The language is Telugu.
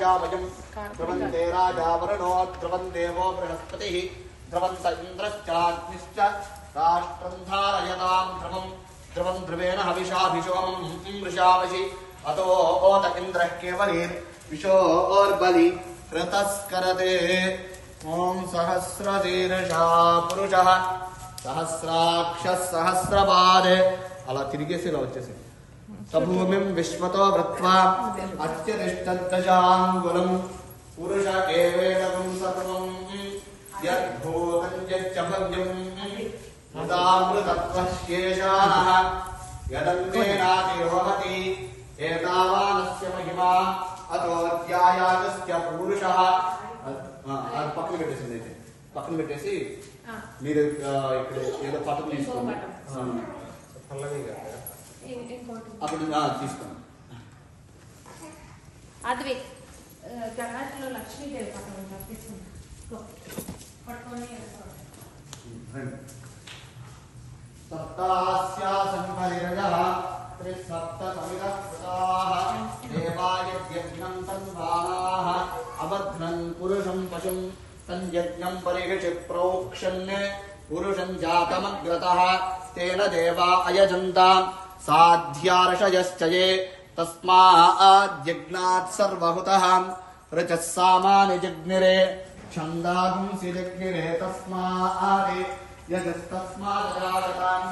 राजावयम् ध्रुवन्ते राजावरुणो ध्रुवन् देवो बृहस्पतिः ध्रुवन्त इन्द्रश्चाग्निश्च राष्ट्रं धारयतां ध्रुवं ध्रुवेण हविषाभिषोमं वृषावशि अतो ओत इन्द्रः केवलीर्विशोर्बलि ऋतस्करते ॐ सहस्रशीर्षा पुरुषः सहस्राक्षः सहस्रपाद अला तिरिगेసి ఇలా వచ్చేసి సభూమిం విశ్వతో వృత్వా అత్యతిష్టదశాంగులం పురుష ఏవేదం సర్వం యద్భూతం యచ్చ భవ్యం ముదామృతత్వశేషాః యదంతేనాతిరోహతి ఏతావానస్య మహిమా అతోధ్యాయాగస్య పురుషః పక్కన పెట్టేసింది అయితే పక్కన పెట్టేసి మీరు ఇక్కడ ఏదో పట్టం తీసుకోండి అక్కడ తీసుకోండి అది గణాటిలో లక్ష్మీదేవి పట్టం పట్టుకొని సప్తాస్యా సంపరిరజః త్రిసప్తసమిదః కృతాః దేవాయజ్ఞం తన్వానాః అబధ్నన్ పురుషం పశుం తన్యజ్ఞం పరిహిషి ప్రోక్షన్ పురుషం జాతమగ్రతః తేన దేవా అయజంతాం సాధ్యార్షయశ్చయే తస్మాజ్జగ్నాత్ సర్వహుతః రుచః సామాని జగ్నిరే ఛందాగుంసి జగ్నిరే తస్మాత్ యజస్తస్మాదజాయతాం